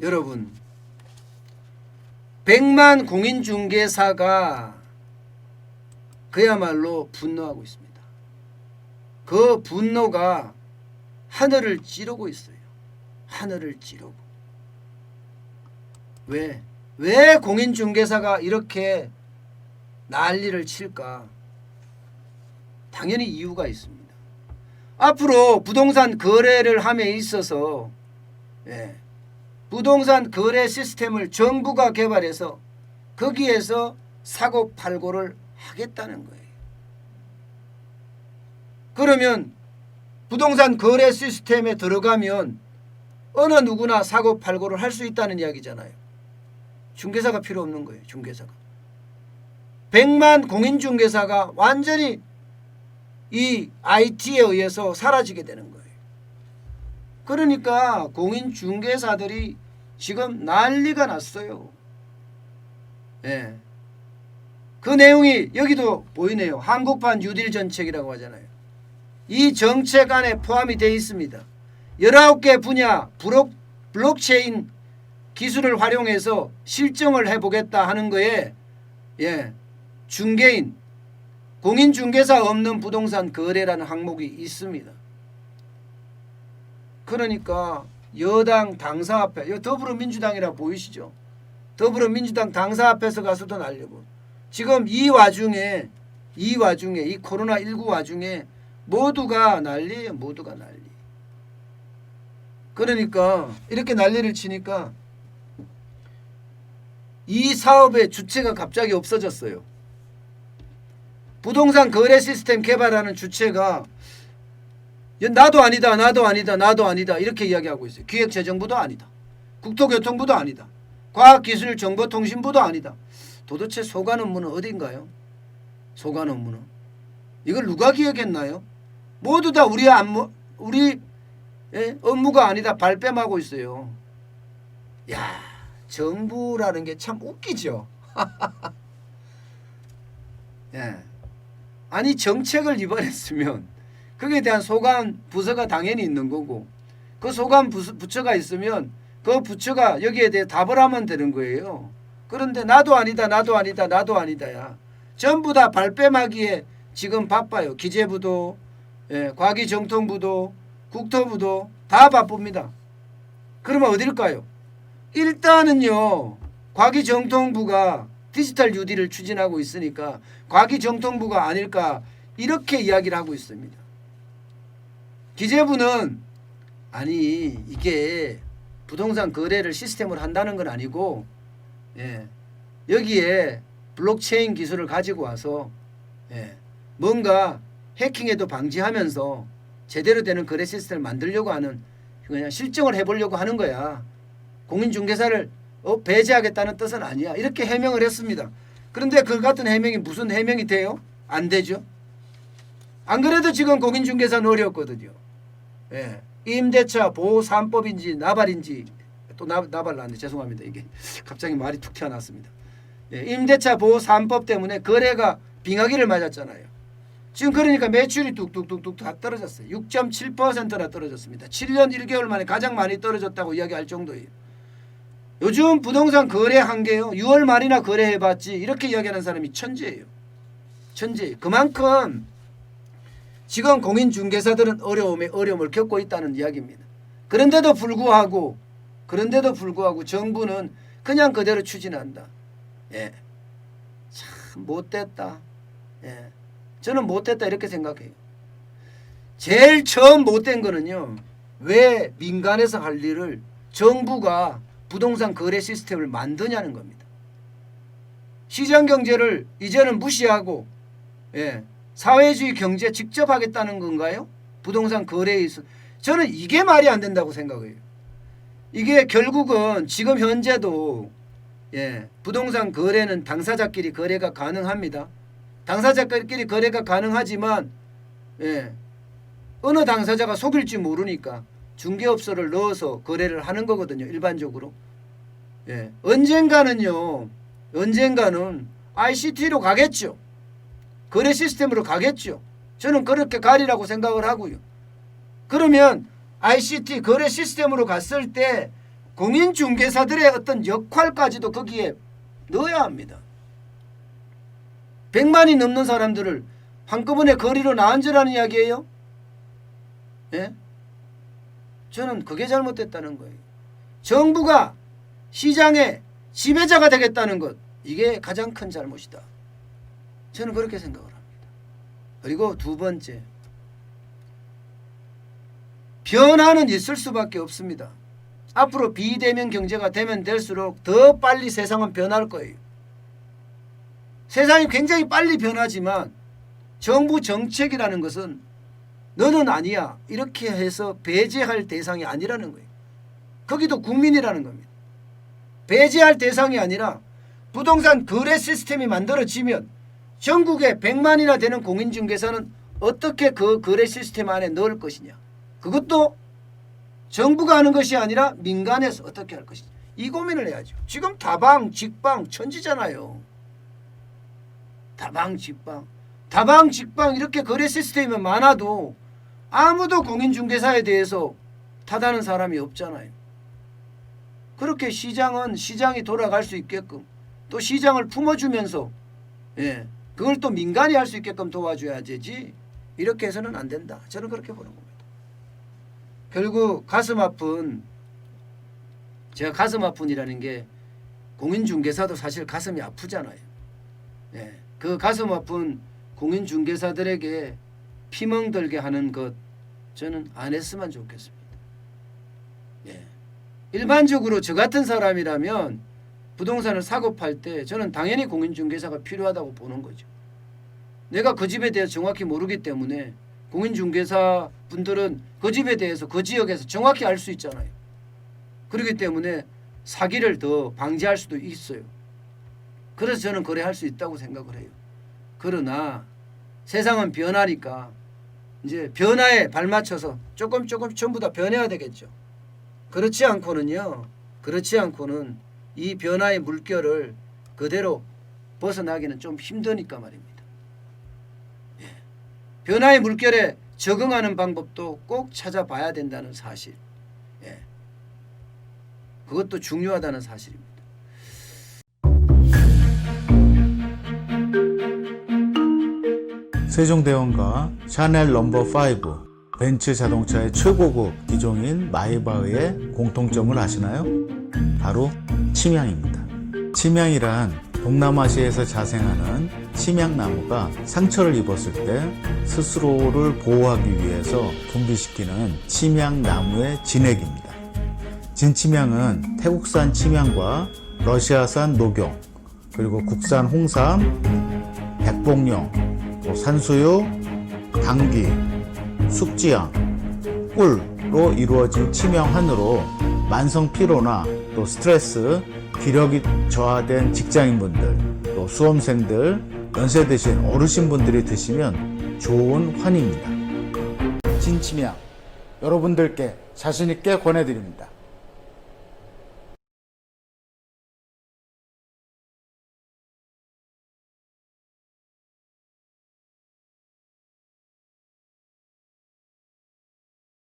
여러분 100만 공인중개사가 그야말로 분노하고 있습니다. 그 분노가 하늘을 찌르고 있어요. 하늘을 찌르고. 왜 공인중개사가 이렇게 난리를 칠까? 당연히 이유가 있습니다. 앞으로 부동산 거래를 함에 있어서 부동산 거래 시스템을 정부가 개발해서 거기에서 사고팔고를 하겠다는 거예요. 그러면 부동산 거래 시스템에 들어가면 어느 누구나 사고팔고를 할 수 있다는 이야기잖아요. 중개사가 필요 없는 거예요. 중개사가. 100만 공인중개사가 완전히 이 IT에 의해서 사라지게 되는 거예요. 그러니까 공인중개사들이 지금 난리가 났어요. 예. 그 내용이 여기도 보이네요. 한국판 뉴딜 정책이라고 하잖아요. 이 정책 안에 포함이 되어 있습니다. 19개 분야 블록체인 기술을 활용해서 실정을 해보겠다 하는 거에 중개인, 공인중개사 없는 부동산 거래라는 항목이 있습니다. 그러니까 여당 당사 앞에, 더불어민주당이라 보이시죠? 더불어민주당 당사 앞에서 가서도 날리고 지금 이 와중에 이 코로나19 와중에 모두가 난리예요. 모두가 난리. 그러니까 이렇게 난리를 치니까 이 사업의 주체가 갑자기 없어졌어요. 부동산 거래 시스템 개발하는 주체가 나도 아니다, 나도 아니다, 나도 아니다 이렇게 이야기하고 있어요. 기획재정부도 아니다. 국토교통부도 아니다. 과학기술정보통신부도 아니다. 도대체 소관 업무는 어딘가요? 소관 업무는. 이걸 누가 기획했나요? 모두 다 우리 업무가 아니다 발뺌하고 있어요. 야, 정부라는 게 참 웃기죠. 예. 아니 정책을 위반했으면 거기에 대한 소관 부서가 당연히 있는 거고 그 소관 부처가 있으면 그 부처가 여기에 대해 답을 하면 되는 거예요. 그런데 나도 아니다, 나도 아니다, 나도 아니다야. 전부 다 발뺌하기에 지금 바빠요. 기재부도, 과기정통부도, 국토부도 다 바쁩니다. 그러면 어딜까요? 일단은요, 과기정통부가 디지털 뉴딜을 추진하고 있으니까 과기정통부가 아닐까 이렇게 이야기를 하고 있습니다. 기재부는 아니 이게 부동산 거래를 시스템으로 한다는 건 아니고 여기에 블록체인 기술을 가지고 와서 뭔가 해킹에도 방지하면서 제대로 되는 거래 시스템을 만들려고 하는 그냥 실정을 해보려고 하는 거야. 공인중개사를 배제하겠다는 뜻은 아니야. 이렇게 해명을 했습니다. 그런데 그 같은 해명이 무슨 해명이 돼요? 안 되죠. 안 그래도 지금 공인중개사는 어려웠거든요. 임대차 보호 3법인지 나발인지 또 나발 나왔네. 죄송합니다. 이게 갑자기 말이 툭 튀어나왔습니다. 임대차 보호 3법 때문에 거래가 빙하기를 맞았잖아요. 지금 그러니까 매출이 뚝뚝뚝뚝 다 떨어졌어요. 6.7%나 떨어졌습니다. 7년 1개월 만에 가장 많이 떨어졌다고 이야기할 정도예요. 요즘 부동산 거래한 게요. 6월 말이나 거래해봤지 이렇게 이야기하는 사람이 천재예요. 천재. 그만큼 지금 공인중개사들은 어려움을 겪고 있다는 이야기입니다. 그런데도 불구하고 정부는 그냥 그대로 추진한다. 참 못됐다. 저는 못됐다 이렇게 생각해요. 제일 처음 못된 거는요. 왜 민간에서 할 일을 정부가 부동산 거래 시스템을 만드냐는 겁니다. 시장경제를 이제는 무시하고 사회주의 경제 직접 하겠다는 건가요? 부동산 거래에 있어. 저는 이게 말이 안 된다고 생각해요. 이게 결국은 지금 현재도 부동산 거래는 당사자끼리 거래가 가능합니다. 당사자끼리 거래가 가능하지만 어느 당사자가 속일지 모르니까 중개업소를 넣어서 거래를 하는 거거든요. 일반적으로. 언젠가는 ICT로 가겠죠. 거래 시스템으로 가겠죠. 저는 그렇게 가리라고 생각을 하고요. 그러면 ICT 거래 시스템으로 갔을 때 공인중개사들의 어떤 역할까지도 거기에 넣어야 합니다. 100만이 넘는 사람들을 한꺼번에 거리로 나앉으라는 이야기예요? 예? 저는 그게 잘못됐다는 거예요. 정부가 시장의 지배자가 되겠다는 것, 이게 가장 큰 잘못이다. 저는 그렇게 생각을 합니다. 그리고 두 번째, 변화는 있을 수밖에 없습니다. 앞으로 비대면 경제가 되면 될수록 더 빨리 세상은 변할 거예요. 세상이 굉장히 빨리 변하지만 정부 정책이라는 것은 너는 아니야 이렇게 해서 배제할 대상이 아니라는 거예요. 거기도 국민이라는 겁니다. 배제할 대상이 아니라 부동산 거래 시스템이 만들어지면 전국에 100만이나 되는 공인중개사는 어떻게 그 거래 시스템 안에 넣을 것이냐. 그것도 정부가 하는 것이 아니라 민간에서 어떻게 할 것이냐. 이 고민을 해야죠. 지금 다방, 직방 천지잖아요. 다방, 직방 이렇게 거래 시스템이 많아도 아무도 공인중개사에 대해서 타다는 사람이 없잖아요. 그렇게 시장은 시장이 돌아갈 수 있게끔 또 시장을 품어주면서 그걸 또 민간이 할 수 있게끔 도와줘야 되지 이렇게 해서는 안 된다. 저는 그렇게 보는 겁니다. 결국 제가 가슴 아픈이라는 게 공인중개사도 사실 가슴이 아프잖아요. 그 가슴 아픈 공인중개사들에게 피멍들게 하는 것 저는 안 했으면 좋겠습니다. 일반적으로 저 같은 사람이라면 부동산을 사고 팔 때 저는 당연히 공인중개사가 필요하다고 보는 거죠. 내가 그 집에 대해서 정확히 모르기 때문에 공인중개사 분들은 그 집에 대해서 그 지역에서 정확히 알 수 있잖아요. 그렇기 때문에 사기를 더 방지할 수도 있어요. 그래서 저는 거래할 수 있다고 생각을 해요. 그러나 세상은 변하니까 이제 변화에 발맞춰서 조금 전부 다 변해야 되겠죠. 그렇지 않고는 이 변화의 물결을 그대로 벗어나기는 좀 힘드니까 말입니다. 변화의 물결에 적응하는 방법도 꼭 찾아봐야 된다는 사실. 그것도 중요하다는 사실입니다. 세종대왕과 샤넬 넘버5, 벤츠 자동차의 최고급 기종인 마이바흐의 공통점을 아시나요? 바로 침향입니다. 침향이란 동남아시아에서 자생하는 침향나무가 상처를 입었을 때 스스로를 보호하기 위해서 분비시키는 침향나무의 진액입니다. 진침향은 태국산 침향과 러시아산 녹용, 그리고 국산 홍삼, 백봉령, 산수유, 당귀, 숙지향, 꿀로 이루어진 침향환으로 만성 피로나 또 스트레스, 기력이 저하된 직장인분들, 또 수험생들, 연세 드신 어르신분들이 드시면 좋은 환입니다. 진침향 여러분들께 자신있게 권해드립니다.